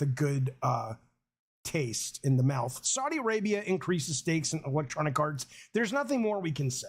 a good taste in the mouth. Saudi Arabia increases stakes in Electronic Arts. There's nothing more we can say.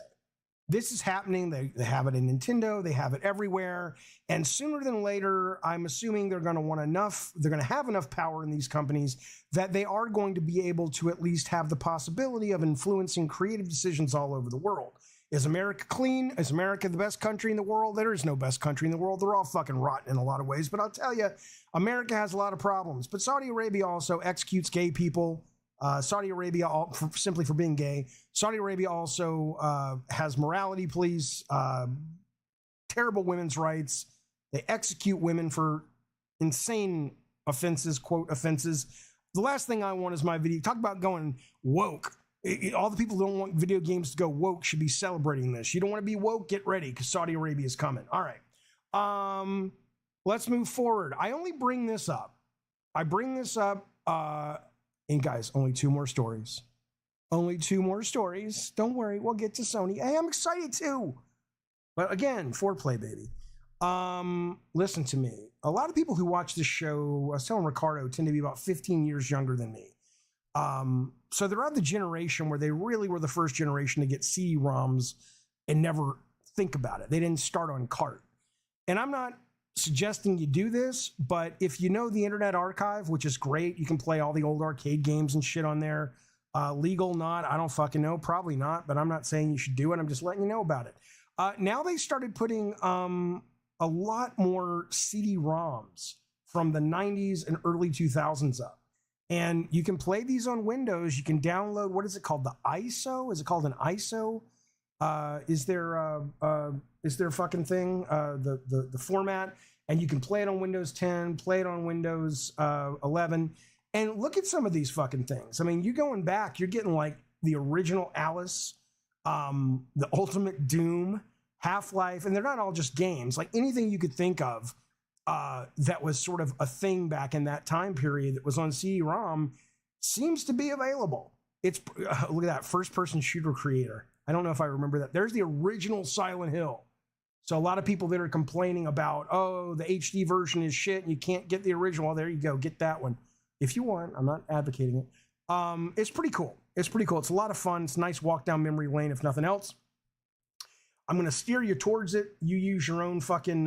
This is happening. They have it in Nintendo. They have it everywhere. And sooner than later, I'm assuming they're going to want enough. They're going to have enough power in these companies that they are going to be able to at least have the possibility of influencing creative decisions all over the world. Is America clean? Is America the best country in the world? There is no best country in the world. They're all fucking rotten in a lot of ways. But I'll tell you, America has a lot of problems. But Saudi Arabia also executes gay people. Saudi Arabia, simply for being gay. Saudi Arabia also has morality police, terrible women's rights. They execute women for insane offenses, quote, offenses. The last thing I want is my video. Talk about going woke. All the people who don't want video games to go woke should be celebrating this. You don't want to be woke? Get ready, because Saudi Arabia is coming. All right. Let's move forward. I only bring this up. I bring this up, and guys, only two more stories. Only two more stories. Don't worry, we'll get to Sony. Hey, I'm excited too. But again, foreplay, baby. Listen to me. A lot of people who watch this show, I was telling Ricardo, tend to be about 15 years younger than me. So they're of the generation where they really were the first generation to get CD-ROMs and never think about it. They didn't start on cart. And I'm not suggesting you do this, but if you know the Internet Archive, which is great, you can play all the old arcade games and shit on there. Legal, not, I don't fucking know, probably not, but I'm not saying you should do it. I'm just letting you know about it. Now they started putting a lot more CD-ROMs from the 90s and early 2000s up. And you can play these on Windows. You can download, what is it called? The ISO? Is it called an ISO? Is there a fucking thing? The format, and you can play it on Windows 10, play it on Windows 11, and look at some of these fucking things. I mean, you're going back, you're getting like the original Alice, the Ultimate Doom, Half-Life, and they're not all just games. Like anything you could think of that was sort of a thing back in that time period that was on CD-ROM seems to be available. It's look at that, first-person shooter creator. I don't know if I remember that. There's the original Silent Hill. So a lot of people that are complaining about, oh, the HD version is shit and you can't get the original. Well, there you go. Get that one if you want. I'm not advocating it. It's pretty cool. It's pretty cool. It's a lot of fun. It's a nice walk down memory lane, if nothing else. I'm going to steer you towards it. You use your own fucking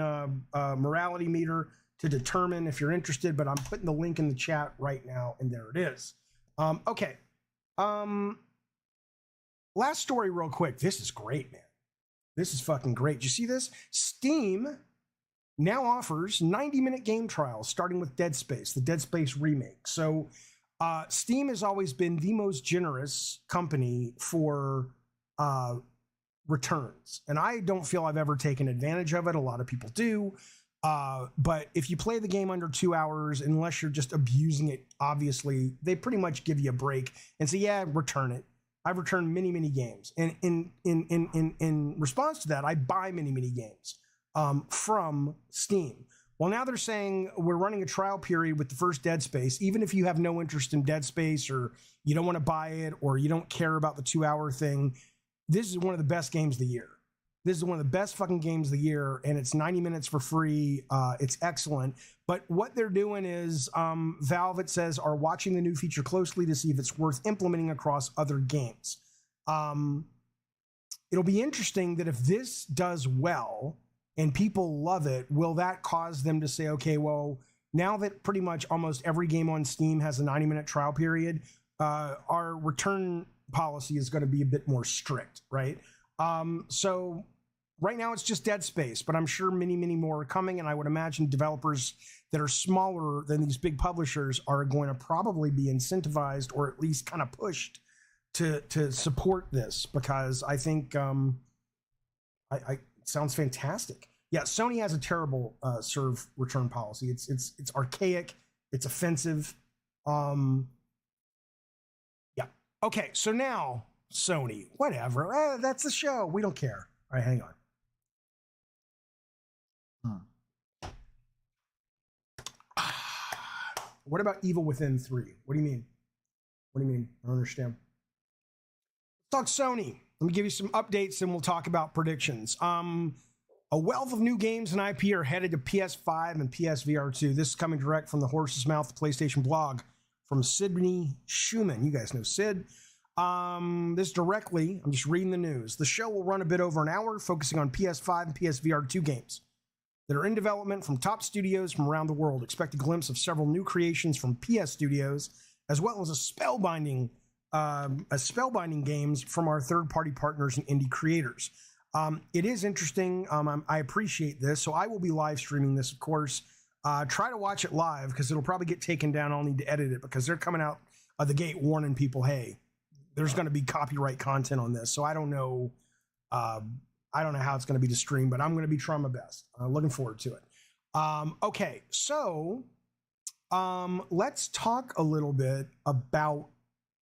morality meter to determine if you're interested, but I'm putting the link in the chat right now, and there it is. Okay. Last story real quick. This is great, man. This is fucking great. Did you see this? Steam now offers 90-minute game trials, starting with Dead Space, the Dead Space remake. So Steam has always been the most generous company for returns. And I don't feel I've ever taken advantage of it. A lot of people do. But if you play the game under 2 hours, unless you're just abusing it, obviously, they pretty much give you a break and say, yeah, return it. I've returned many, many games. And in response to that, I buy many, many games from Steam. Well, now they're saying we're running a trial period with the first Dead Space. Even if you have no interest in Dead Space, or you don't want to buy it, or you don't care about the 2 hour thing, this is one of the best games of the year. This is one of the best fucking games of the year, and it's 90 minutes for free. It's excellent. But what they're doing is Valve, it says, are watching the new feature closely to see if it's worth implementing across other games. It'll be interesting that if this does well and people love it, will that cause them to say, okay, well, now that pretty much almost every game on Steam has a 90-minute trial period, our return policy is going to be a bit more strict, right? So right now it's just Dead Space, but I'm sure many, many more are coming, and I would imagine developers that are smaller than these big publishers are going to probably be incentivized, or at least kind of pushed to support this, because I think it sounds fantastic. Yeah, Sony has a terrible serve return policy. It's archaic, it's offensive. Yeah. Okay, so now Sony, whatever. That's the show. We don't care. All right, hang on. What about Evil Within 3? What do you mean? What do you mean? I don't understand. Let's talk Sony. Let me give you some updates and we'll talk about predictions. A wealth of new games and IP are headed to PS5 and PSVR 2. This is coming direct from the horse's mouth PlayStation blog from Sydney Schumann. You guys know Sid. This directly, I'm just reading the news. The show will run a bit over an hour, focusing on PS5 and PSVR 2 games that are in development from top studios from around the world. Expect a glimpse of several new creations from PS Studios, as well as a spellbinding games from our third-party partners and indie creators. It is interesting. I appreciate this. So I will be live streaming this, of course. Try to watch it live because it'll probably get taken down. I'll need to edit it because they're coming out of the gate warning people, hey, there's going to be copyright content on this. So I don't know. I don't know how it's going to be to stream, but I'm going to be trying my best. Looking forward to it. Okay, so let's talk a little bit about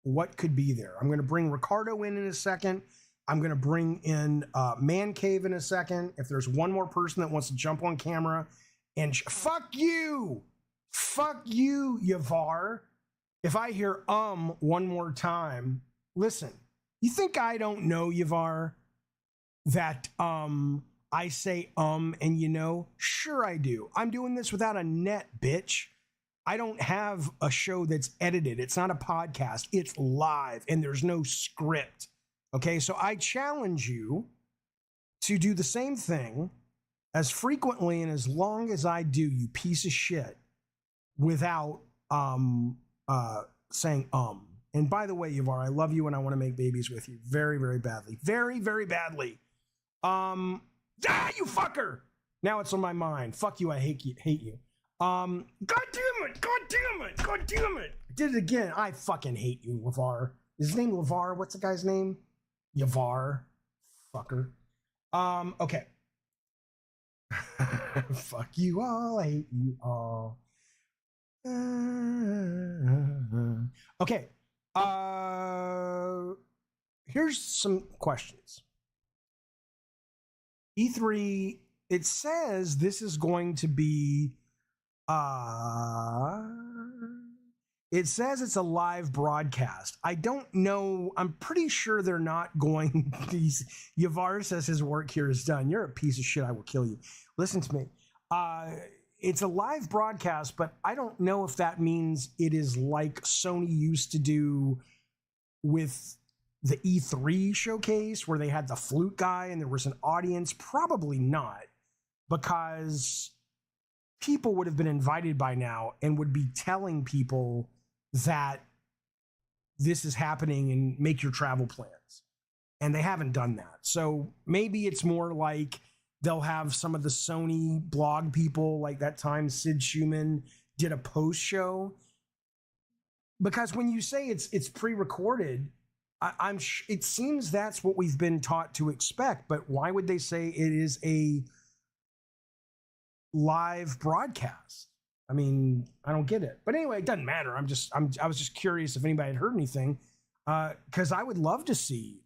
what could be there. I'm going to bring Ricardo in a second. I'm going to bring in Man Cave in a second. If there's one more person that wants to jump on camera and fuck you, Yavar. If I hear one more time, listen, you think I don't know, Yavar, that I say and you know? Sure I do. I'm doing this without a net, bitch. I don't have a show that's edited. It's not a podcast. It's live and there's no script. Okay, so I challenge you to do the same thing as frequently and as long as I do, you piece of shit, without saying And by the way, Yavar, I love you and I want to make babies with you very, very badly. Very, very badly. You fucker! Now it's on my mind. Fuck you, I hate you. God damn it! I did it again. I fucking hate you, LeVar. Is his name LeVar? What's the guy's name? Yavar. Fucker. Okay. Fuck you all. I hate you all. Okay. Here's some questions. E3, it says this is going to be it says it's a live broadcast. I don't know. I'm pretty sure they're not going. Yavar says his work here is done. You're a piece of shit. I will kill you. Listen to me. It's a live broadcast, but I don't know if that means it is like Sony used to do with the E3 showcase where they had the flute guy and there was an audience. Probably not, because people would have been invited by now and would be telling people that this is happening and make your travel plans. And they haven't done that. So maybe it's more like they'll have some of the Sony blog people, like that time Sid Schumann did a post show. Because when you say it's pre-recorded, it seems that's what we've been taught to expect. But why would they say it is a live broadcast? I mean, I don't get it. But anyway, it doesn't matter. I was just curious if anybody had heard anything, because I would love to see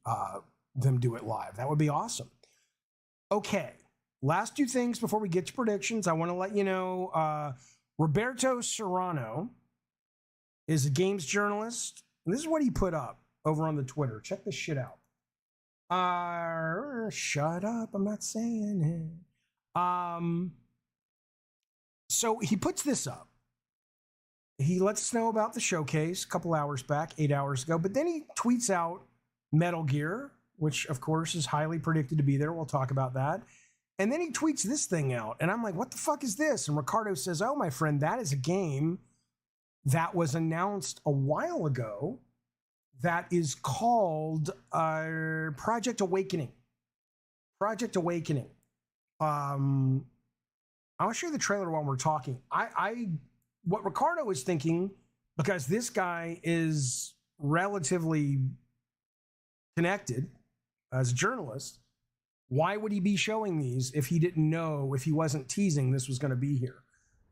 them do it live. That would be awesome. Okay, last two things before we get to predictions. I want to let you know Roberto Serrano is a games journalist. And this is what he put up over on the Twitter. Check this shit out. Shut up. I'm not saying it. So he puts this up. He lets us know about the showcase a couple hours back, 8 hours ago, but then he tweets out Metal Gear, which of course is highly predicted to be there. We'll talk about that. And then he tweets this thing out, and I'm like, what the fuck is this? And Ricardo says, oh, my friend, that is a game that was announced a while ago that is called Project Awakening. Project Awakening. I'll show you the trailer while we're talking. What Ricardo is thinking, because this guy is relatively connected as a journalist, why would he be showing these if he didn't know, if he wasn't teasing this was going to be here?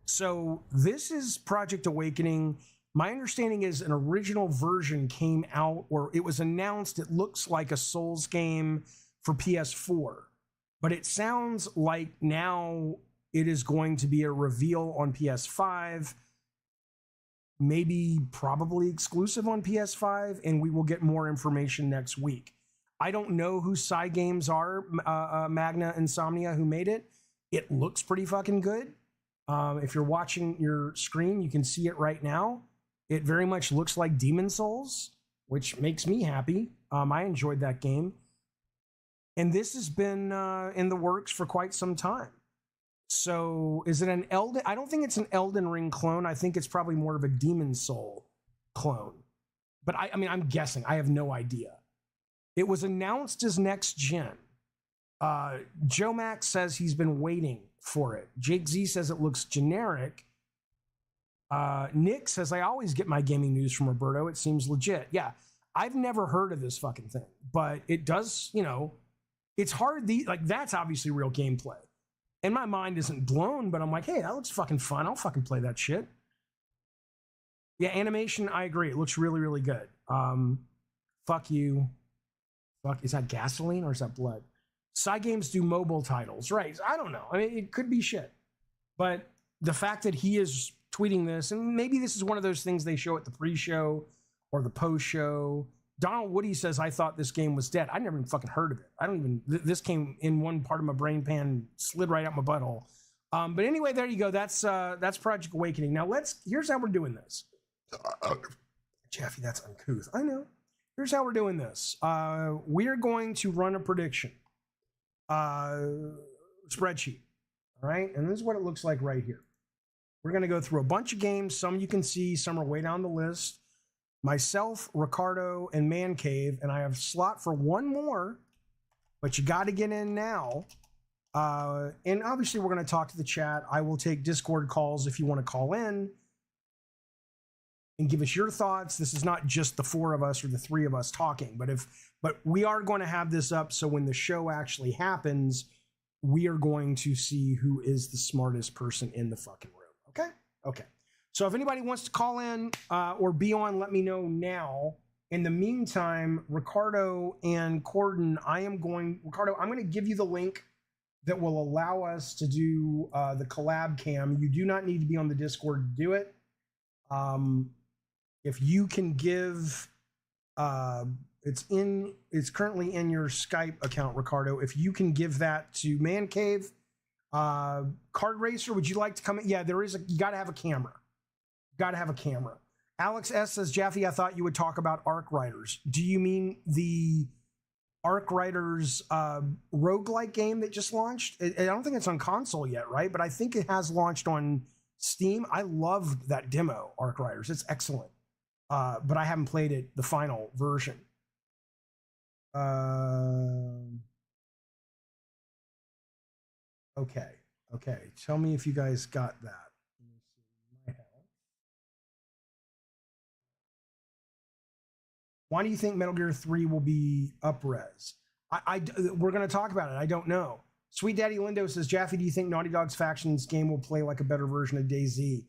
So this is Project Awakening. My understanding is an original version came out, or it was announced. It looks like a Souls game for PS4, but it sounds like now it is going to be a reveal on PS5, maybe probably exclusive on PS5, and we will get more information next week. I don't know who Cygames are, Magna Insomnia, who made it. It looks pretty fucking good. If you're watching your screen, you can see it right now. It very much looks like Demon Souls, which makes me happy. I enjoyed that game. And this has been in the works for quite some time. So is it an Elden? I don't think it's an Elden Ring clone. I think it's probably more of a Demon Soul clone. But I mean, I'm guessing. I have no idea. It was announced as next gen. Joe Max says he's been waiting for it. Jake Z says it looks generic. Nick says, I always get my gaming news from Roberto. It seems legit. Yeah, I've never heard of this fucking thing, but it does, you know, it's hard. That's obviously real gameplay. And my mind isn't blown, but I'm like, hey, that looks fucking fun. I'll fucking play that shit. Yeah, animation, I agree. It looks really, really good. Fuck you. Fuck, is that gasoline or is that blood? Cygames do mobile titles, right? I don't know. I mean, it could be shit. But the fact that he is tweeting this, and maybe this is one of those things they show at the pre-show or the post-show. Donald Woody says, I thought this game was dead. I never even fucking heard of it. I don't even, this came in one part of my brain pan, slid right out my butthole. But anyway, there you go. That's Project Awakening. Now here's how we're doing this. Jeffy, that's uncouth. I know. Here's how we're doing this. We are going to run a prediction spreadsheet. All right. And this is what it looks like right here. We're going to go through a bunch of games. Some you can see, some are way down the list. Myself, Ricardo, and Man Cave, and I have a slot for one more, but you got to get in now. And obviously, we're going to talk to the chat. I will take Discord calls if you want to call in and give us your thoughts. This is not just the four of us or the three of us talking, but we are going to have this up so when the show actually happens, we are going to see who is the smartest person in the fucking room. Okay? Okay. So if anybody wants to call in or be on, let me know now. In the meantime, Ricardo and Corden, I'm going to give you the link that will allow us to do the collab cam. You do not need to be on the Discord to do it. If you can give, it's currently in your Skype account, Ricardo. If you can give that to Man Cave, Card Racer, would you like to come in? Yeah, you got to have a camera. Got to have a camera. Alex S says, Jaffe, I thought you would talk about Arc Riders. Do you mean the Arc Riders roguelike game that just launched? I don't think it's on console yet, right? But I think it has launched on Steam. I loved that demo, Arc Riders. It's excellent. But I haven't played it, the final version. Okay. Tell me if you guys got that. Why do you think Metal Gear 3 will be up-res? We're going to talk about it. I don't know. Sweet Daddy Lindo says, Jaffe, do you think Naughty Dog's Factions game will play like a better version of DayZ?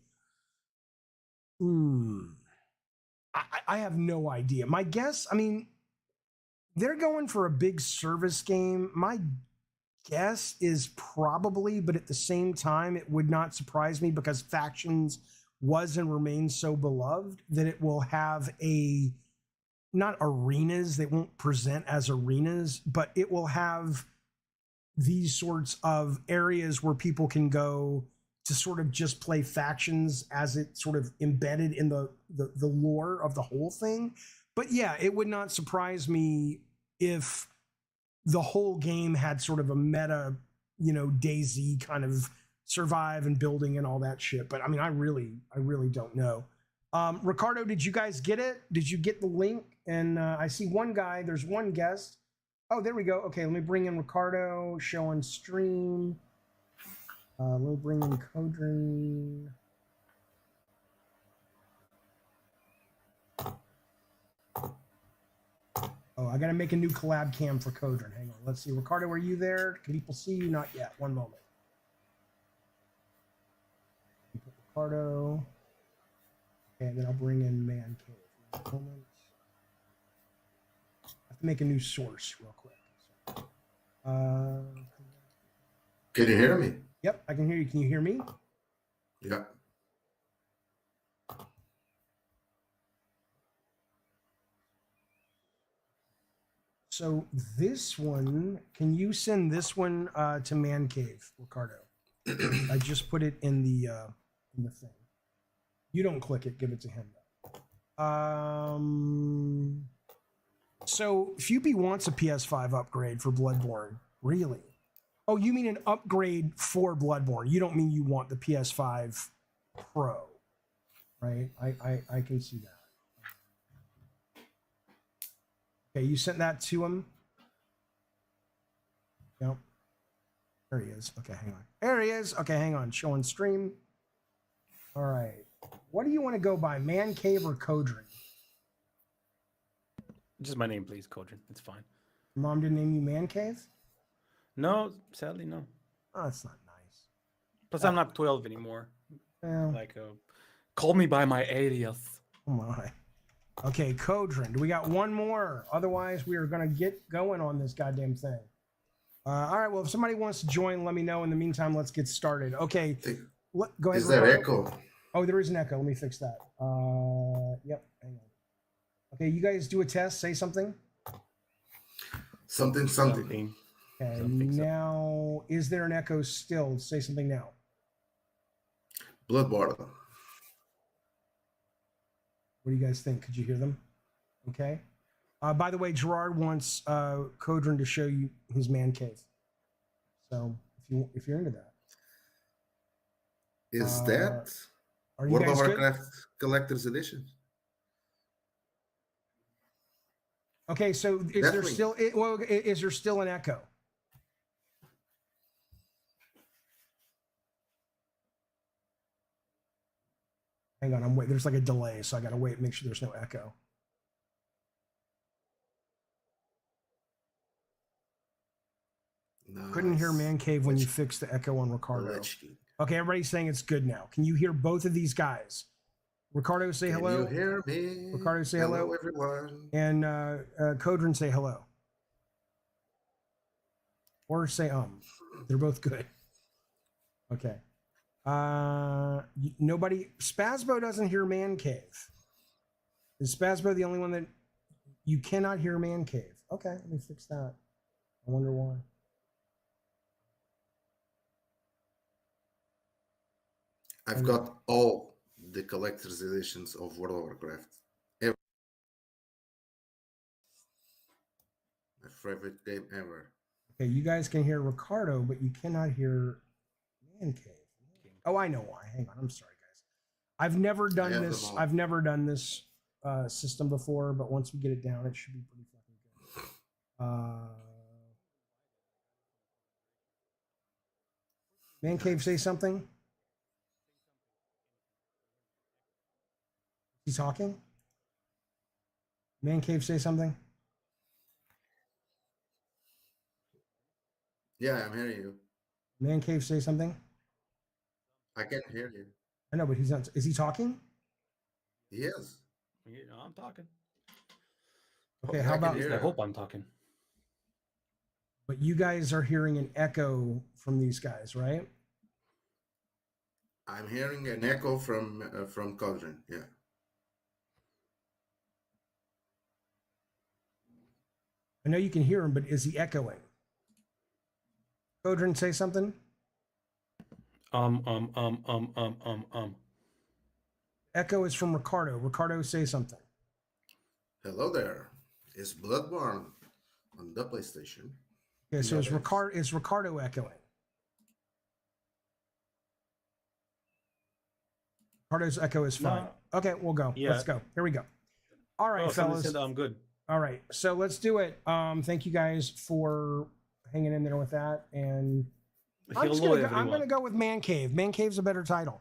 I have no idea. My guess, I mean, they're going for a big service game. My guess is probably, but at the same time, it would not surprise me because Factions was and remains so beloved that it will have not arenas, they won't present as arenas, but it will have these sorts of areas where people can go to sort of just play Factions as it sort of embedded in the lore of the whole thing. But yeah, it would not surprise me if the whole game had sort of a meta, DayZ kind of survive and building and all that shit. But I mean, I really don't know. Ricardo, did you guys get it? Did you get the link? And I see one guy, there's one guest. Oh, there we go. Okay, let me bring in Ricardo, show on stream. Let me bring in Codrin. Oh, I got to make a new collab cam for Codrin. Hang on. Let's see. Ricardo, are you there? Can people see you? Not yet. One moment. Ricardo. Okay, and then I'll bring in Man Cave. One moment. I have to make a new source real quick. Can you hear me? Yep, I can hear you. Can you hear me? Yeah. So this one, can you send this one to Man Cave, Ricardo? I just put it in the thing. You don't click it, give it to him. So Fupy wants a PS5 upgrade for Bloodborne. Really? Oh, you mean an upgrade for Bloodborne? You don't mean you want the PS5 Pro, right? I can see that. Okay, you sent that to him? Yep. There he is. Okay, hang on. There he is. Okay, hang on. Show on stream. All right. What do you want to go by, Man Cave or Codrin? Just my name, please, Codrin. It's fine. Mom didn't name you Man Cave? No, sadly, no. Oh, that's not nice. Plus, I'm not 12 anymore. Well, Like, call me by my alias. oh my. Okay, Codrin. We got one more. Otherwise, we are going to get going on this goddamn thing. All right. Well, if somebody wants to join, let me know. In the meantime, let's get started. Okay. Go ahead. Is there Ricardo. echo? Oh, there is an echo. Let me fix that. Yep. Hang on. Okay, you guys do a test. Say something. Something. Okay. Something. Now, is there an echo still? Say something now. Bloodborne. What do you guys think? Could you hear them? Okay. By the way, Gerard wants Codrin to show you his man cave. So if you're into that, Is that are you World of guys good? Warcraft Collector's Edition? Okay, so is there Definitely. still is there still an echo? Hang on, I'm waiting. There's like a delay, so I gotta wait. Make sure there's no echo. Couldn't hear Nice. Man Cave when you fixed the echo on Ricardo. Lich King. Okay, everybody's saying it's good now. Can you hear both of these guys? Ricardo, say Can hello. you hear me? Ricardo, say hello. Everyone. And Codrin, say hello. Or say They're both good. Okay. Nobody. Spazbo doesn't hear Man Cave. Is Spazbo the only one that you cannot hear Man Cave? Okay, let me fix that. I wonder why. I've got all the collector's editions of World of Warcraft. My favorite game ever. Okay, you guys can hear Ricardo, but you cannot hear Man Cave. Oh, I know why. Hang on. I'm sorry, guys. I've never done have this. them all. I've never done this system before, but once we get it down, it should be pretty fucking good. Man Cave, say something. He's talking. Man Cave, say something. Yeah, I'm hearing you. Man Cave, say something. I can hear you. I know, but he's not. Is he talking? Yes. You know, I'm talking. Okay, I how can about? hear I you. hope I'm talking. But you guys are hearing an echo from these guys, right? I'm hearing an echo from Codrin. Yeah. I know you can hear him, but is he echoing? Codrin, say something. Echo is from Ricardo. Ricardo, say something. Hello there. It's Bloodborne on the PlayStation. Okay, so Yeah, is Ricardo echoing? Ricardo's echo is fine. No. Okay, we'll go. Yeah. Let's go. Here we go. All right, Oh, someone fellas. said I'm good. All right, so let's do it. Thank you guys for hanging in there with that. And I'm Hello, gonna everyone. go with Man Cave. Man Cave's a better title.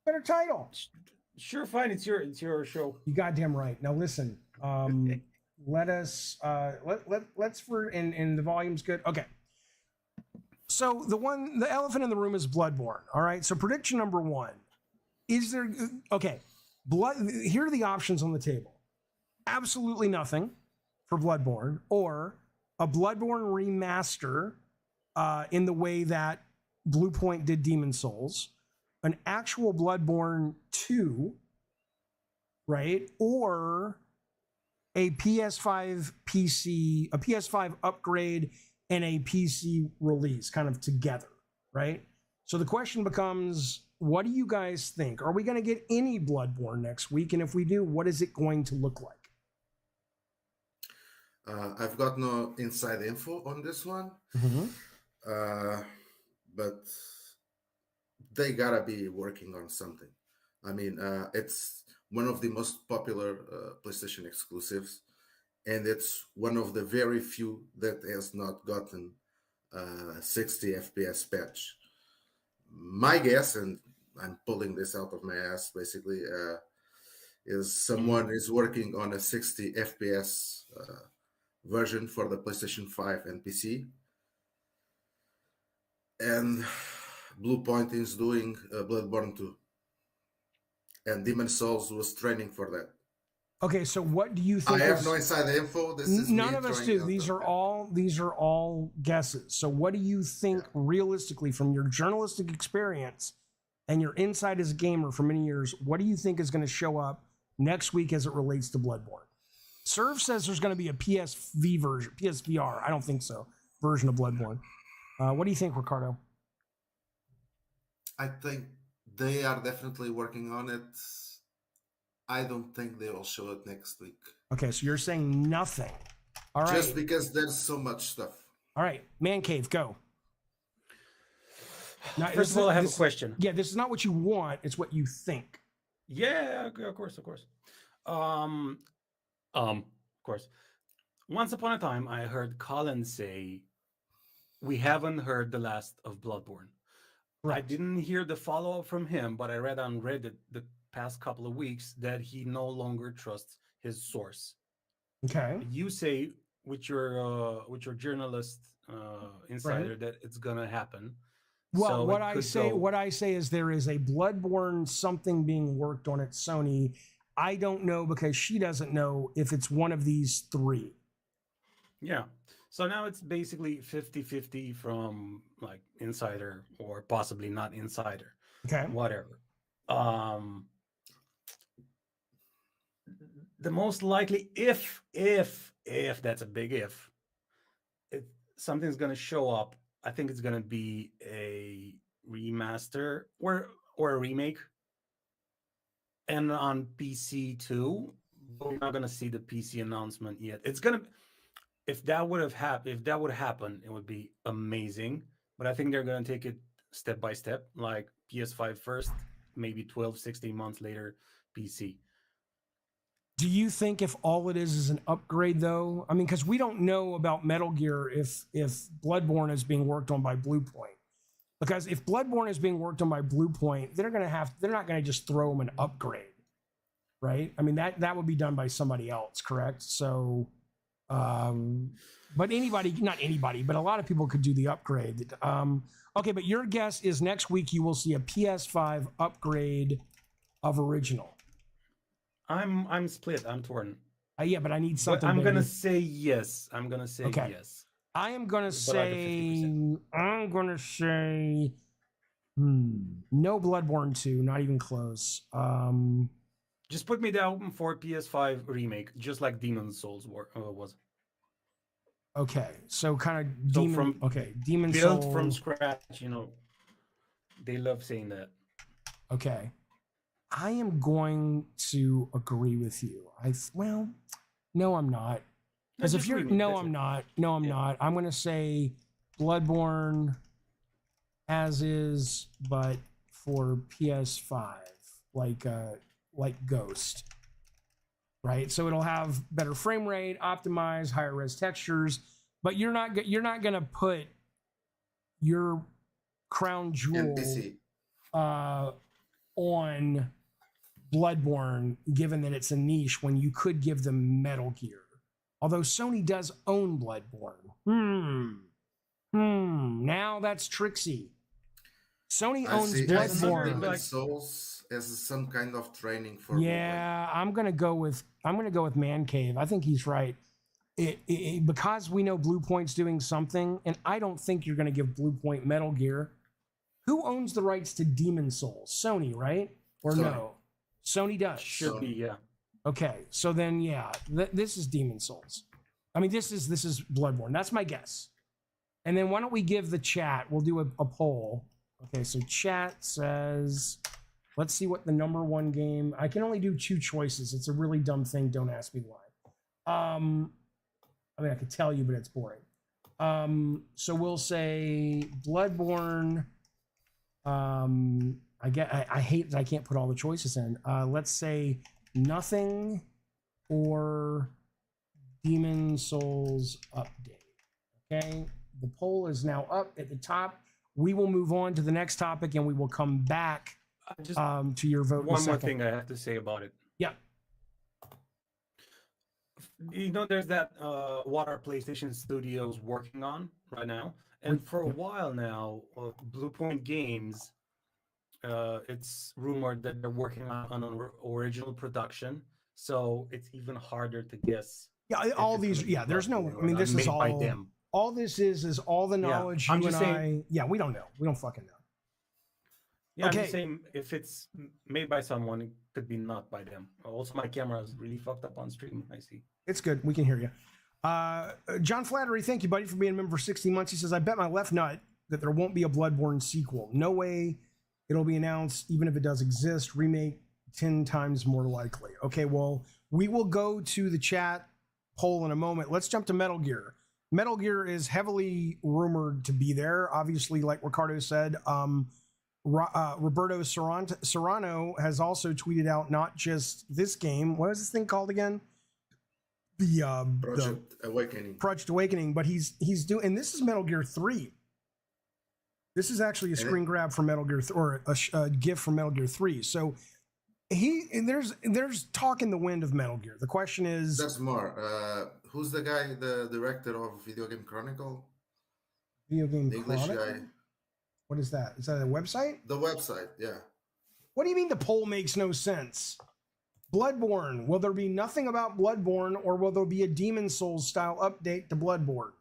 Better title. Sure, fine. It's your show. You goddamn right. Now listen. Let us let's for and the volume's good. Okay. So the elephant in the room is Bloodborne. All right. So prediction number 1. Is there okay? Here are the options on the table. Absolutely nothing for Bloodborne, or a Bloodborne remaster in the way that Bluepoint did Demon Souls, an actual Bloodborne 2, right? Or a PS5 PC, a PS5 upgrade, and a PC release kind of together, right? So the question becomes, what do you guys think? Are we going to get any Bloodborne next week? And if we do, what is it going to look like? I've got no inside info on this one, but they gotta be working on something. I mean, it's one of the most popular PlayStation exclusives, and it's one of the very few that has not gotten 60 FPS patch. My guess, and I'm pulling this out of my ass basically, is someone is working on a 60 FPS version for the PlayStation 5 and PC. And Bluepoint is doing Bloodborne 2. And Demon Souls was training for that. Okay, so what do you think? I have no inside info. This is none of us do. These are all guesses. So what do you think realistically, from your journalistic experience and your insight as a gamer for many years, what do you think is going to show up next week as it relates to Bloodborne? Serve says there's going to be a PSV version, PSVR. I don't think so. Version of Bloodborne. What do you think, Ricardo? I think they are definitely working on it. I don't think they will show it next week. Okay, so you're saying nothing. All right. Just because there's so much stuff. All right, Man Cave, go. Now, First of all, I have a question. Yeah, this is not what you want; it's what you think. Yeah, of course. Of course. Once upon a time, I heard Colin say, "We haven't heard the last of Bloodborne." Right. I didn't hear the follow-up from him, but I read on Reddit the past couple of weeks that he no longer trusts his source. Okay. You say with your journalist insider that it's gonna happen. Well, so what I say is there is a Bloodborne something being worked on at Sony. I don't know because she doesn't know if it's one of these three. Yeah. So now it's basically 50-50 from like insider or possibly not insider. Okay. Whatever. The most likely, if that's a big if something's going to show up, I think it's going to be a remaster or a remake. And on PC too, but we're not going to see the PC announcement yet. It's going to, if that would happen, it would be amazing. But I think they're going to take it step by step, like PS5 first, maybe 12, 16 months later, PC. Do you think if all it is an upgrade, though? I mean, because we don't know about Metal Gear if Bloodborne is being worked on by Bluepoint. Because if Bloodborne is being worked on by Bluepoint, they're not going to just throw them an upgrade, right? I mean, that would be done by somebody else, correct? So, but not anybody, but a lot of people could do the upgrade. Okay, but your guess is next week you will see a PS5 upgrade of original. I'm split. I'm torn. Yeah, but I need something. But I'm gonna say yes. Yes. I'm gonna say no Bloodborne 2, not even close. Just put me down for PS5 remake, just like Demon Souls was. Okay, so kind of Demon built Souls from scratch. You know, they love saying that. Okay, I am going to agree with you. No, I'm not. Because if you're I'm not. I'm going to say Bloodborne as is, but for PS5, like Ghost, right? So it'll have better frame rate, optimized, higher res textures, but you're not going to put your crown jewel on Bloodborne, given that it's a niche, when you could give them Metal Gear. Although Sony does own Bloodborne. Now that's tricksy. Sony owns Bloodborne. Demon Souls as some kind of training for. Yeah, I'm gonna go with Man Cave. I think he's right. Because we know Bluepoint's doing something, and I don't think you're gonna give Bluepoint Metal Gear. Who owns the rights to Demon Souls? Sony, right? Or Sony. no? Sony does. Should be, yeah. Okay, so then yeah, this is Demon Souls. I mean, this is Bloodborne. That's my guess. And then why don't we give the chat? We'll do a poll. Okay, so chat says, let's see what the number one game. I can only do 2 choices. It's a really dumb thing. Don't ask me why. I mean, I could tell you, but it's boring. So we'll say Bloodborne. I hate that I can't put all the choices in. Let's say nothing or Demon Souls update. Okay, the poll is now up at the top. We will move on to the next topic, and we will come back Just to your vote. one more thing I have to say about it. Yeah. You know, there's that what our PlayStation Studios working on right now, and for a while now, Bluepoint Games, it's rumored that they're working on an original production, so it's even harder to guess. Yeah, all these. Yeah, there's no. I mean, this is all. By them. All this is all the knowledge I'm you just and saying- I. Yeah, we don't know. We don't fucking know. Yeah, Okay. I'm just saying if it's made by someone, it could be not by them. Also, my camera is really fucked up on stream. I see. It's good. We can hear you. John Flattery, thank you, buddy, for being a member for 16 months. He says, I bet my left nut that there won't be a Bloodborne sequel. No way it'll be announced, even if it does exist. Remake 10 times more likely. Okay, well, we will go to the chat poll in a moment. Let's jump to Metal Gear. Metal Gear is heavily rumored to be there. Obviously, like Ricardo said, Roberto Serrano has also tweeted out not just this game. What is this thing called again? The Project Awakening. Project Awakening, but he's doing, and this is Metal Gear 3. This is actually a screen grab from Metal Gear, or a GIF from Metal Gear 3. So there's talk in the wind of Metal Gear. The question is, That's more. Who's the guy, the director of Video Game Chronicle? Video Game The English Chronicle? guy. What is that? Is that a website? The website, yeah. What do you mean the poll makes no sense? Bloodborne. Will there be nothing about Bloodborne, or will there be a Demon Souls style update to Bloodborne?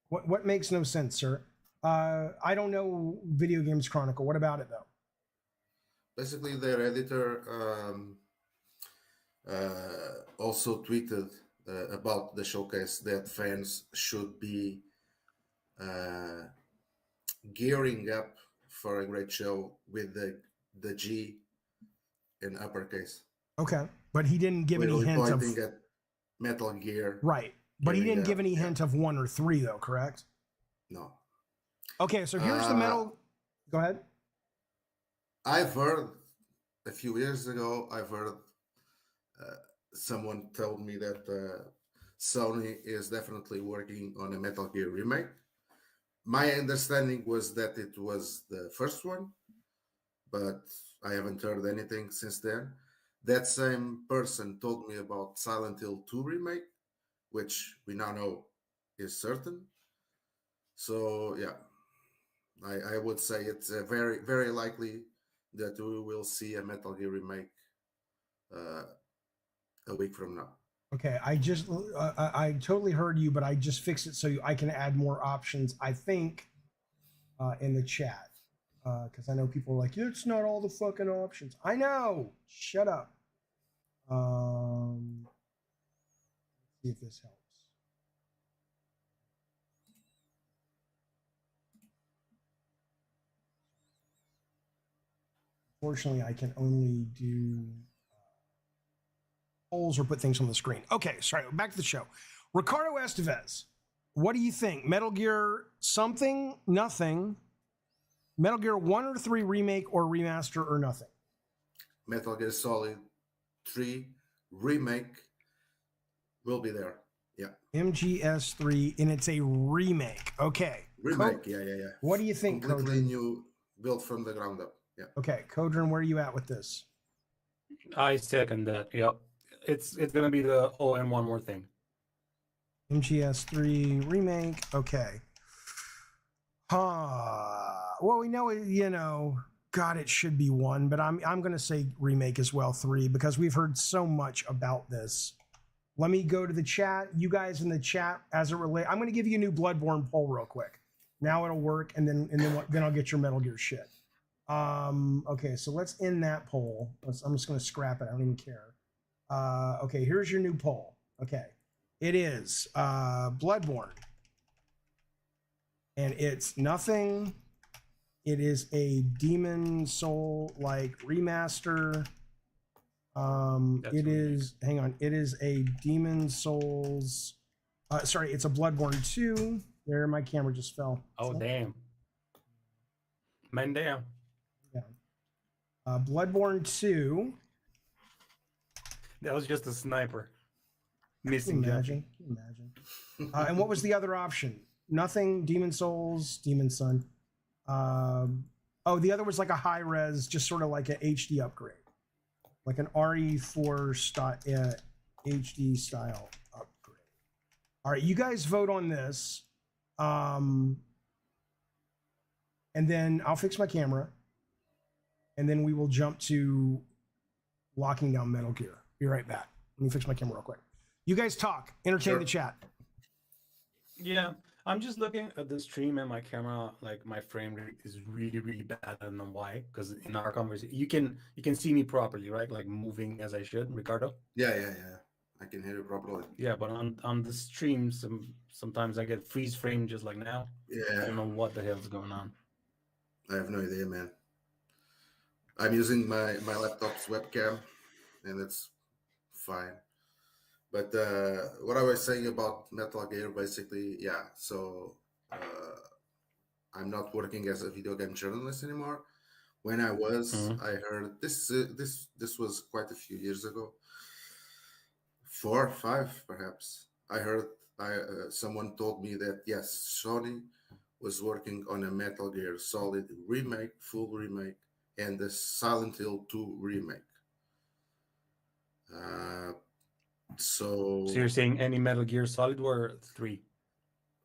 What makes no sense, sir? I don't know Video Games Chronicle. What about it, though? Basically, their editor also tweeted about the showcase that fans should be gearing up for a great show with the G in uppercase. Okay, but he didn't give any Really hint of pointing at Metal Gear. right. But he giving didn't give up, any yeah. hint of 1 or 3, though. Correct? No. Okay, so here's the metal. Go ahead. I've heard a few years ago, someone told me that Sony is definitely working on a Metal Gear remake. My understanding was that it was the first one, but I haven't heard anything since then. That same person told me about Silent Hill 2 remake, which we now know is certain. So yeah, I would say it's very, very likely that we will see a Metal Gear remake a week from now. Okay, I totally heard you, but I just fixed it so I can add more options. I think in the chat, because I know people are like, it's not all the fucking options. I know. Shut up. Let's see if this helps. Unfortunately, I can only do polls or put things on the screen. Okay, sorry, back to the show. Ricardo Estevez, what do you think? Metal Gear something, nothing? Metal Gear 1 or 3 remake or remaster or nothing? Metal Gear Solid 3 remake will be there. Yeah. MGS3, and it's a remake. Okay. Remake, yeah. What do you think, Completely Kodrin? new, built from the ground up. Yeah. Okay, Kodrin, where are you at with this? I second that. Yep. It's gonna be the and one more thing. MGS3 remake. Okay. Well, we know, God, it should be 1, but I'm going to say remake as well, 3, because we've heard so much about this. Let me go to the chat. You guys in the chat, as it relates, I'm going to give you a new Bloodborne poll real quick. Now it'll work, and then I'll get your Metal Gear shit. Okay, so let's end that poll. I'm just going to scrap it. I don't even care. Okay, here's your new poll. Okay, it is Bloodborne, and it's nothing. It is a Demon Soul like remaster. It is. Hang on. It is a Demon Souls. Sorry, it's a Bloodborne 2. There, my camera just fell. Oh, damn. Man down. Yeah. Bloodborne 2. That was just a sniper. Can Missing you gun. imagine? Can you imagine? And what was the other option? Nothing. Demon Souls. Demon Sun. Oh, the other was like a high res, just sort of like an HD upgrade, like an RE4 HD style upgrade. All right, you guys vote on this, and then I'll fix my camera, and then we will jump to locking down Metal Gear. Be right back. Let me fix my camera real quick. You guys talk, entertain the chat. Yeah, I'm just looking at the stream and my camera, like my frame rate is really, really bad. I don't know why, because in our conversation, you can see me properly, right? Like moving as I should, Ricardo. Yeah. I can hear you properly. Yeah, but on the stream, sometimes I get freeze frame just like now. I Yeah, don't know what the hell's going on. I have no idea, man. I'm using my laptop's webcam, and it's fine. But what I was saying about Metal Gear, basically, yeah. So I'm not working as a video game journalist anymore. When I was, I heard this was quite a few years ago, 4 or 5 perhaps. I heard someone told me that yes, Sony was working on a Metal Gear Solid remake, full remake, and the Silent Hill 2 remake. So you're saying any Metal Gear Solid or 3?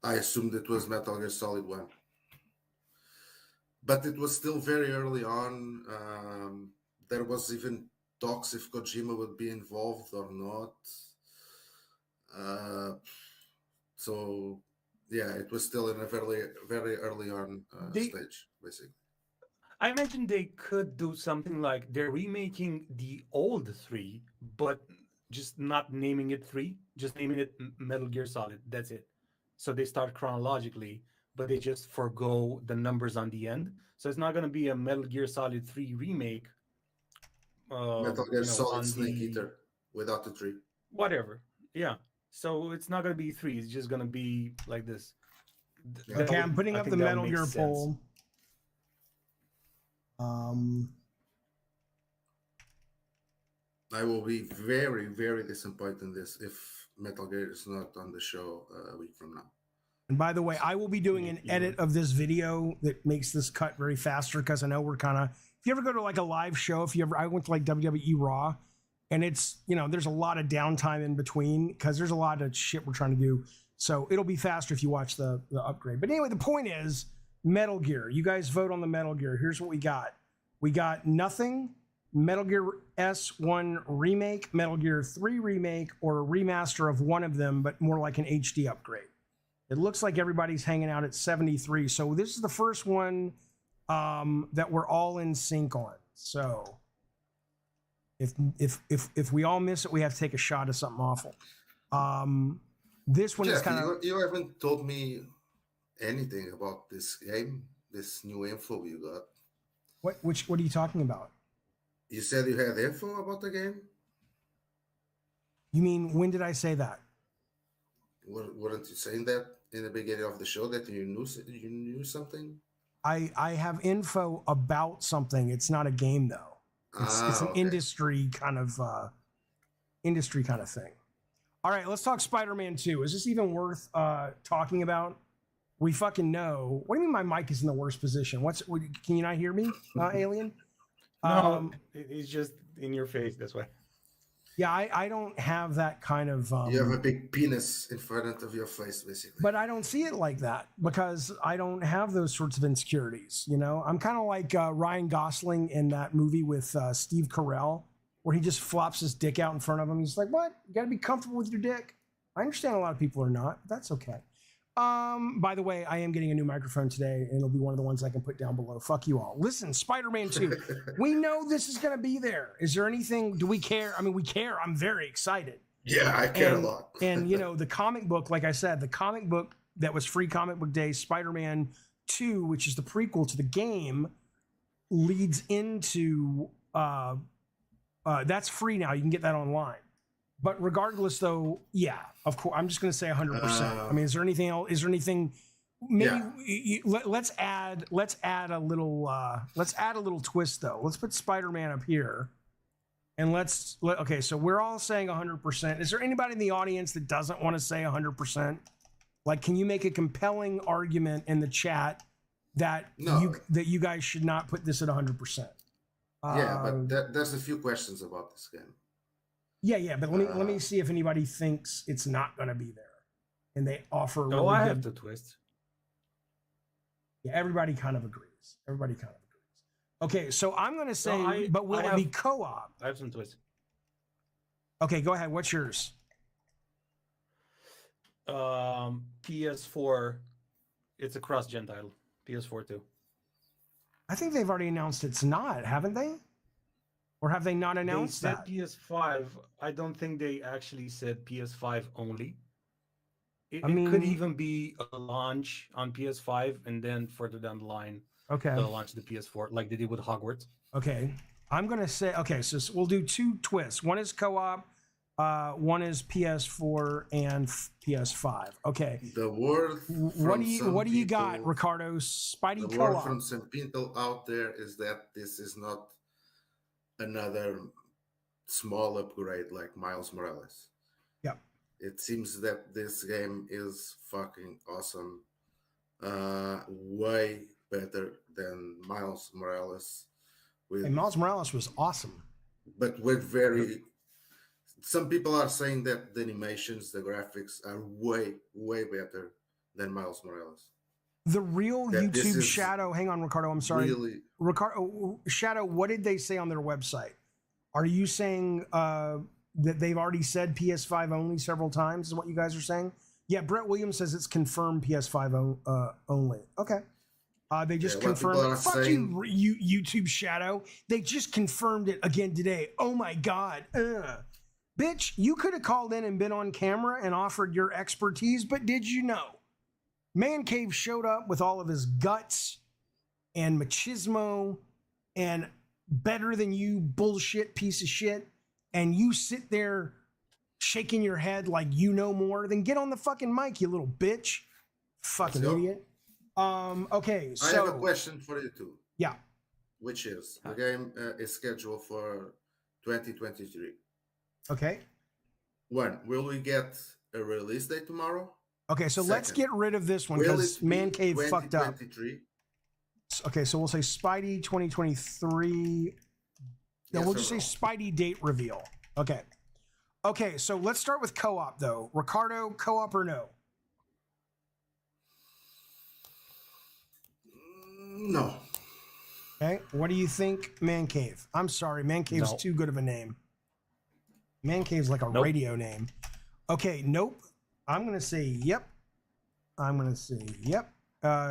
I assumed it was Metal Gear Solid 1. But it was still very early on. There was even talks if Kojima would be involved or not. So yeah, it was still in a very, very early on stage, basically. I imagine they could do something like they're remaking the old 3, but just not naming it 3, just naming it Metal Gear Solid. That's it. So they start chronologically, but they just forgo the numbers on the end. So it's not going to be a Metal Gear Solid 3 remake. Metal Gear Solid Snake Eater without the 3. Whatever. Yeah. So it's not going to be 3. It's just going to be like this. Okay, I'm putting up the Metal Gear poll. I will be very, very disappointed in this if Metal Gear is not on the show a week from now. And by the way, I will be doing an edit of this video that makes this cut very faster because I know we're kind of. If you ever go to like a live show, I went to like WWE Raw, and it's there's a lot of downtime in between because there's a lot of shit we're trying to do. So it'll be faster if you watch the upgrade. But anyway, the point is Metal Gear. You guys vote on the Metal Gear. Here's what we got. We got nothing. Metal Gear S1 remake, Metal Gear 3 remake, or a remaster of one of them, but more like an HD upgrade. It looks like everybody's hanging out at 73. So this is the first one that we're all in sync on. So if we all miss it, we have to take a shot of something awful. This one is kind of. You haven't told me anything about this game, this new info you got. What are you talking about? You said you had info about the game? You mean, when did I say that? Weren't you saying that in the beginning of the show that you knew something? I have info about something. It's not a game though. It's an industry kind of thing. All right, let's talk Spider-Man 2. Is this even worth talking about? We fucking know. What do you mean my mic is in the worst position? Can you not hear me, Alien? No, it's just in your face. That's why. Yeah, I don't have that kind of. You have a big penis in front of your face, basically. But I don't see it like that because I don't have those sorts of insecurities. I'm kind of like Ryan Gosling in that movie with Steve Carell, where he just flops his dick out in front of him. He's like, "What? You got to be comfortable with your dick." I understand a lot of people are not. But that's okay. By the way, I am getting a new microphone today, and it'll be one of the ones I can put down below. Fuck you all. Listen, Spider-Man 2. We know this is going to be there. Is there anything? Do we care? I mean, we care. I'm very excited. Yeah, I care a lot. And, you know, the comic book, like I said, the comic book that was free comic book day, Spider-Man 2, which is the prequel to the game, leads into, that's free now. You can get that online. But regardless, though, yeah, of course, I'm just going to say 100%. I mean, is there anything else? Is there anything? Maybe let's add a little twist though. Let's put Spider-Man up here, and okay. So we're all saying 100%. Is there anybody in the audience that doesn't want to say 100%? Like, can you make a compelling argument in the chat that you guys should not put this at 100%? Yeah, but there's a few questions about this game. Yeah, but let me see if anybody thinks it's not going to be there, and they offer. No, I have the twist. Yeah, everybody kind of agrees. Okay, so I'm going to say, but will it be co-op? I have some twists. Okay, go ahead. What's yours? PS4. It's a cross-gen title. PS4 too. I think they've already announced it's not, haven't they? Or have they not announced that? They said PS5. I don't think they actually said PS5 only. It could even be a launch on PS5 and then further down the line, they'll launch the PS4 like they did with Hogwarts. Okay. I'm going to say, okay, so we'll do two twists. One is co-op, one is PS4 and PS5. Okay. The word what do you got, Ricardo? Spidey co-op. The word from some people out there is that this is not another small upgrade like Miles Morales. Yeah. It seems that this game is fucking awesome. Way better than Miles Morales. And Miles Morales was awesome. But with some people are saying that the animations, the graphics are way, way better than Miles Morales. The real YouTube Shadow. Hang on, Ricardo. I'm sorry. Really? Ricardo, Shadow, what did they say on their website? Are you saying that they've already said PS5 only several times is what you guys are saying? Yeah, Brett Williams says it's confirmed PS5 only. Okay. They just confirmed it. Fuck you, YouTube Shadow. They just confirmed it again today. Oh my God. Bitch, you could have called in and been on camera and offered your expertise, but did you know? Man Cave showed up with all of his guts and machismo and better than you bullshit piece of shit, and you sit there shaking your head like you know more, then get on the fucking mic, you little bitch. Fucking idiot. Okay, so I have a question for you too. Yeah. Which is the game is scheduled for 2023. Okay. When will we get a release date tomorrow? Okay, so let's get rid of this one because Man Cave fucked up. Okay, so we'll say Spidey 2023. No, we'll just say Spidey date reveal. Okay. Okay, so let's start with co-op though. Ricardo, co-op or no? No. Okay, what do you think, Man Cave? I'm sorry, Man Cave's too good of a name. Man Cave's like a radio name. Okay, nope. I'm going to say yep. I'm going to say yep.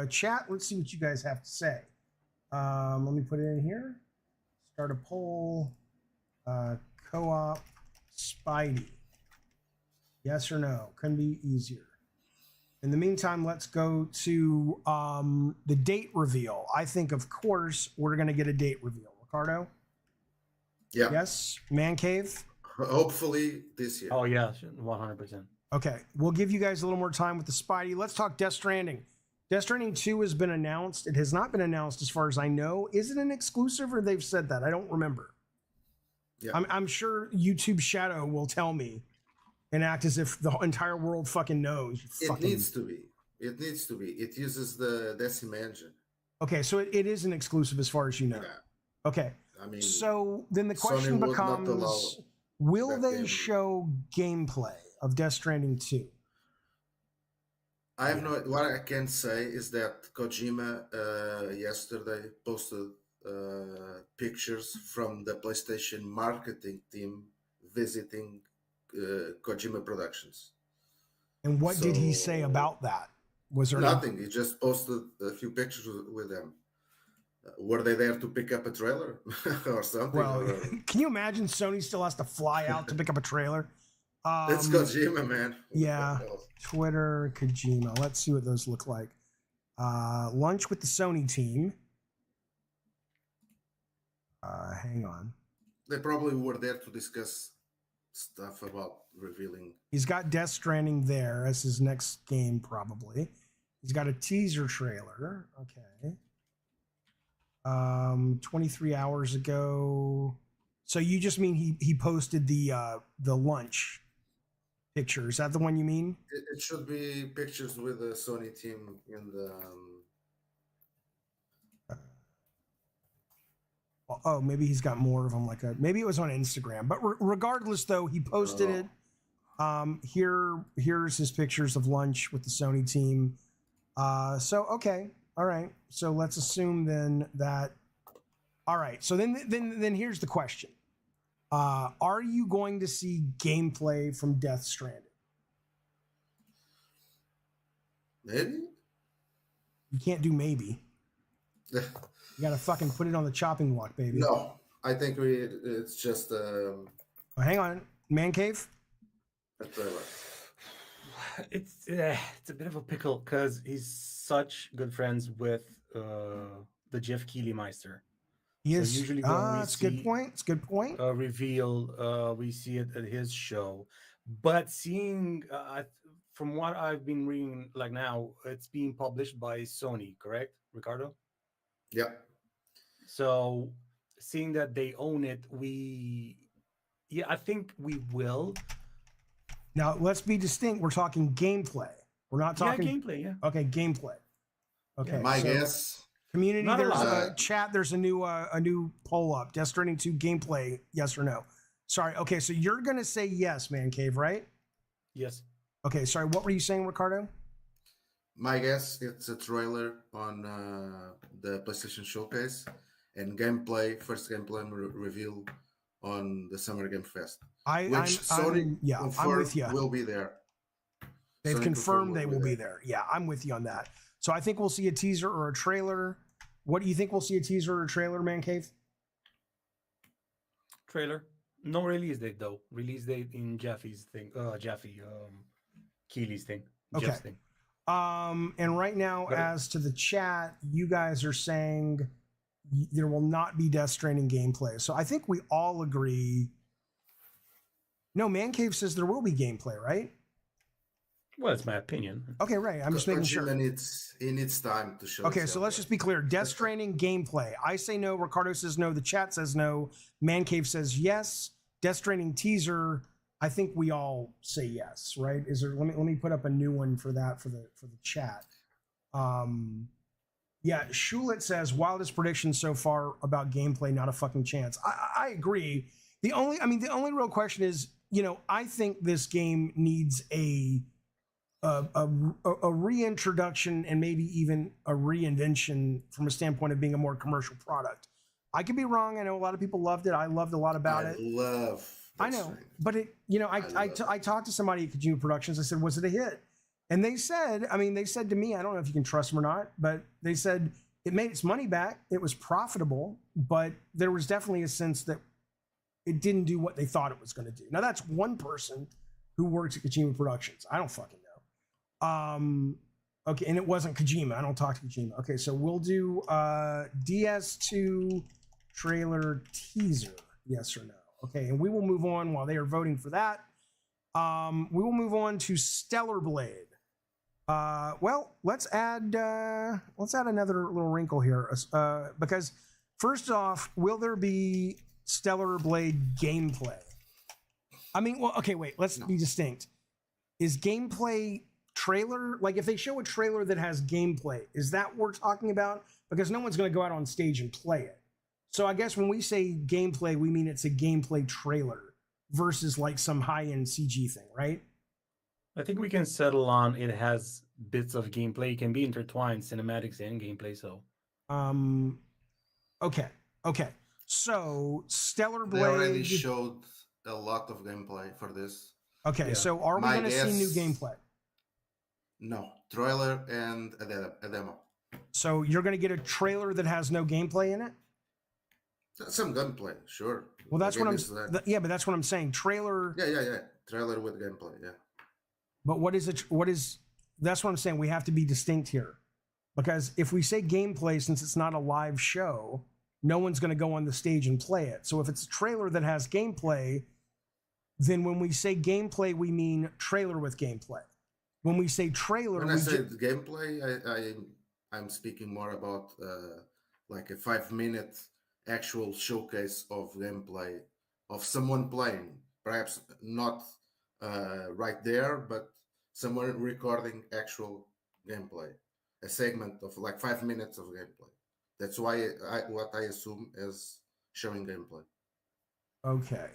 Chat, let's see what you guys have to say. Let me put it in here. Start a poll. Co-op Spidey. Yes or no? Couldn't be easier. In the meantime, let's go to the date reveal. I think, of course, we're going to get a date reveal. Ricardo? Yeah. Yes? Man Cave? Hopefully this year. Oh, yeah, 100%. Okay, we'll give you guys a little more time with the Spidey. Let's talk Death Stranding. Death Stranding 2 has been announced. It has not been announced as far as I know. Is it an exclusive or they've said that? I don't remember. Yeah. I'm sure YouTube Shadow will tell me and act as if the entire world fucking knows. It needs to be. It needs to be. It uses the Decima engine. Okay, so it is an exclusive as far as you know. Yeah. Okay. I mean, so then the question becomes, will they show gameplay of Death Stranding 2? I have no. What I can say is that Kojima yesterday posted pictures from the PlayStation marketing team visiting Kojima Productions. And what did he say about that? Was there Nothing. He just posted a few pictures with them. Were they there to pick up a trailer or something? Well, or, can you imagine Sony still has to fly out to pick up a trailer? it's Kojima, man. Yeah. Twitter, Kojima. Let's see what those look like. Lunch with the Sony team. Hang on. They probably were there to discuss stuff about revealing. He's got Death Stranding there as his next game, probably. He's got a teaser trailer. Okay. 23 hours ago. So you just mean he posted the lunch picture? Is that the one you mean? It should be pictures with the Sony team in the. Oh, maybe he's got more of them. Maybe it was on Instagram. But regardless, though, he posted it. Here's his pictures of lunch with the Sony team. So okay, all right. So let's assume then that. All right. So then here's the question: are you going to see gameplay from Death Stranding? Maybe. You can't do maybe. You gotta fucking put it on the chopping block, baby. No, I think it's just Oh, hang on, Man Cave. a trailer. It's a bit of a pickle because he's such good friends with the Jeff Keighley Meister. He So is. usually when we That's a good see- point. It's a good point. Reveal, we see it at his show, but seeing from what I've been reading, like now it's being published by Sony, correct, Ricardo? Yeah. So seeing that they own it, I think we will. Now let's be distinct. We're talking gameplay. We're not talking gameplay. Yeah. Okay, gameplay. Okay. My so guess. community, Not a there's lot. a chat. There's a new poll up. Death Stranding 2 gameplay, yes or no? Sorry. Okay, so you're gonna say yes, Man Cave, right? Yes. Okay. Sorry. What were you saying, Ricardo? My guess, it's a trailer on the PlayStation Showcase and first gameplay reveal on the Summer Game Fest, which Sony I'm confirmed with you. will be there. They've Sony confirmed confirmed they will be there. Yeah, I'm with you on that. So I think we'll see a teaser or a trailer. What do you think we'll see a teaser or a trailer, Man Cave? Trailer. No release date though. Release date in Keighley's thing. Okay. Jeff's thing. And right now, But- as to the chat, you guys are saying there will not be Death Stranding gameplay. So I think we all agree. No, Man Cave says there will be gameplay, right? Well, it's my opinion. Okay, right. I'm just making sure. He needs time to show. Okay, his so let's gameplay. just be clear. Death Stranding gameplay. I say no. Ricardo says no. The chat says no. Man Cave says yes. Death Stranding teaser. I think we all say yes, right? Is there? Let me put up a new one for that for the chat. Yeah, Shulit says wildest prediction so far about gameplay, not a fucking chance. I agree. The only real question is, I think this game needs a reintroduction and maybe even a reinvention from a standpoint of being a more commercial product. I could be wrong. I know a lot of people loved it. I loved a lot about it. I know, but I talked to somebody at Kojima Productions. I said, was it a hit? And they said to me, I don't know if you can trust them or not, but they said it made its money back. It was profitable, but there was definitely a sense that it didn't do what they thought it was going to do. Now that's one person who works at Kojima Productions. I don't fucking know. Okay, and it wasn't Kojima. I don't talk to Kojima. Okay, so we'll do DS2 trailer teaser, yes or no. Okay, and we will move on while they are voting for that. We will move on to Stellar Blade. Well, let's add another little wrinkle here, because first off, will there be Stellar Blade gameplay? I mean, well, okay, wait, let's be distinct. Is gameplay trailer, like if they show a trailer that has gameplay, is that what we're talking about? Because no one's going to go out on stage and play it. So I guess when we say gameplay, we mean it's a gameplay trailer versus like some high-end CG thing, right? I think we can settle on it has bits of gameplay. It can be intertwined, cinematics and gameplay. So, okay. So Stellar They already Blade. showed a lot of gameplay for this. Okay, Yeah. so are we My going to see new guess- gameplay? No, trailer and a demo. So you're going to get a trailer that has no gameplay in it? Some gunplay, sure. Well, that's Again, what I'm. it's that- Yeah, but that's what I'm saying. Trailer. yeah. Trailer with gameplay, yeah. But what is it? What is? That's what I'm saying. We have to be distinct here, because if we say gameplay, since it's not a live show, no one's going to go on the stage and play it. So if it's a trailer that has gameplay, then when we say gameplay, we mean trailer with gameplay. When we say trailer, When I say gameplay, I'm speaking more about like a 5-minute actual showcase of gameplay of someone playing, perhaps not right there, but someone recording actual gameplay, a segment of like 5 minutes of gameplay. That's why what I assume is showing gameplay. Okay.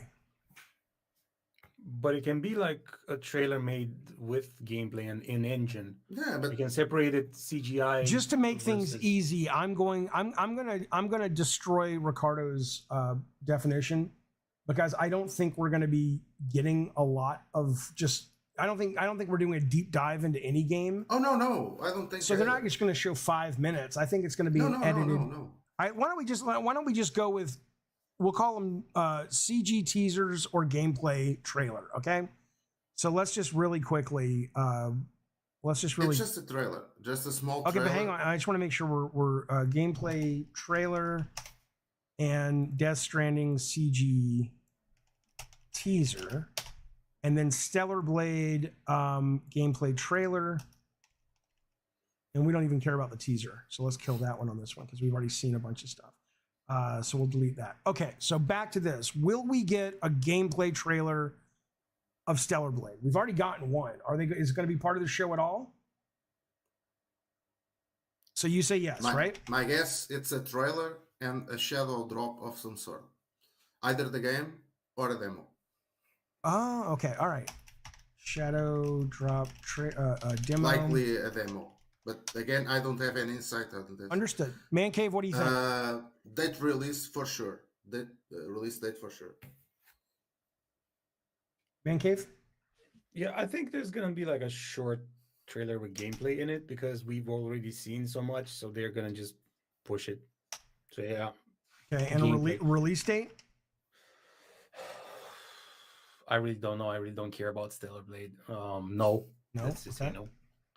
But it can be like a trailer made with gameplay and in engine. Yeah, but You can separate it CGI. Just to make things versus- easy, I'm gonna destroy Ricardo's definition, because I don't think we're gonna be getting a lot of just. I don't think we're doing a deep dive into any game. oh no, I don't think So they're not just going to show 5 minutes. I think it's going to be no, edited. no. Why don't we just go with, we'll call them CG teasers or gameplay trailer. Okay. So let's just really quickly, It's just a trailer, just a small okay, trailer. but hang on. I just want to make sure we're gameplay trailer and Death Stranding CG teaser, and then Stellar Blade gameplay trailer. And we don't even care about the teaser. So let's kill that one on this one, because we've already seen a bunch of stuff. So we'll delete that. Okay, so back to this. Will we get a gameplay trailer of Stellar Blade? We've already gotten one. Is it going to be part of the show at all? So you say yes, right? My guess, it's a trailer and a shadow drop of some sort. Either the game or a demo. Oh, okay. All right. Shadow drop demo. Likely a demo. But again, I don't have any insight on this. Understood. Man Cave, what do you think? Date release for sure. Release date for sure. Man Cave? Yeah, I think there's gonna be like a short trailer with gameplay in it, because we've already seen so much, so they're gonna just push it. So yeah. Okay, and a Gameplay. release date? I really don't know. I really don't care about Stellar Blade. No. No. Let's just say Okay. no.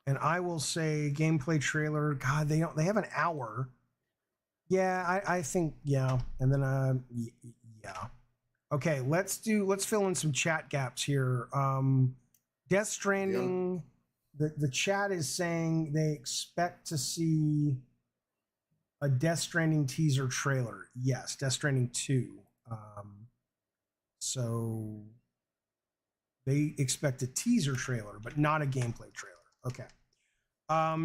And I will say gameplay trailer. God, they have an hour. Yeah, I think yeah. And then yeah. Okay, let's fill in some chat gaps here. Death Stranding. The chat is saying they expect to see a Death Stranding teaser trailer. Yes, Death Stranding 2. So they expect a teaser trailer, but not a gameplay trailer. Okay.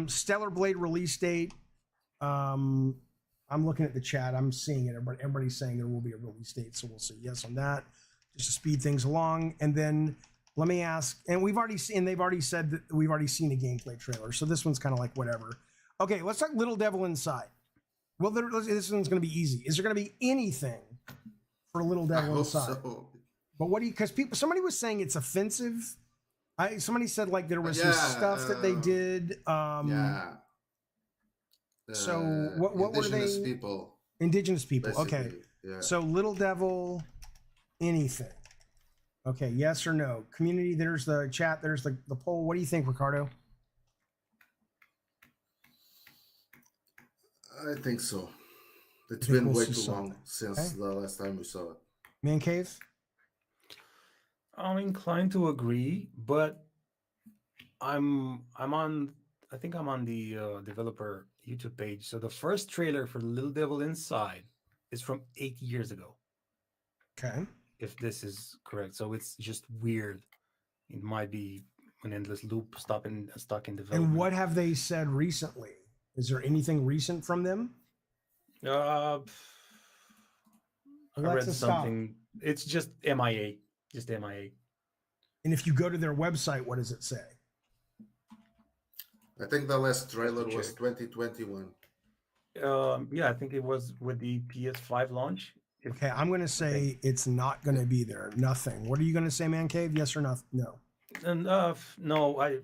Stellar Blade release date. I'm looking at the chat. I'm seeing it. Everybody's saying there will be a release date, so we'll say yes on that, just to speed things along. And then let me ask, and they've already said that we've already seen a gameplay trailer, so this one's kind of like whatever. Okay, let's talk Little Devil Inside. Well, this one's going to be easy. Is there going to be anything for Little I Devil hope Inside? so. But what do you? Because somebody was saying it's offensive. Somebody said like there was some stuff that they did. Yeah. So what were Indigenous they? people. Indigenous people. Okay. basically. Yeah. So Little Devil, anything? Okay. Yes or no? Community. There's the chat. There's the poll. What do you think, Ricardo? I think so. It's think been we'll way see too long something. since Okay. the last time we saw it. Man Cave. I'm inclined to agree, but I'm on. I think I'm on the developer YouTube page. So the first trailer for Little Devil Inside is from 8 years ago, Okay. if this is correct. So it's just weird. It might be an endless loop stuck in development. And what have they said recently? Is there anything recent from them? I read Alexa, stop. something. It's just MIA. Just MIA. And if you go to their website, what does it say? I think the last trailer was Check. 2021. Yeah, I think it was with the PS5 launch. Okay, I'm going to say it's not going to be there. Nothing. What are you going to say, Man Cave? Yes or no? No. And no,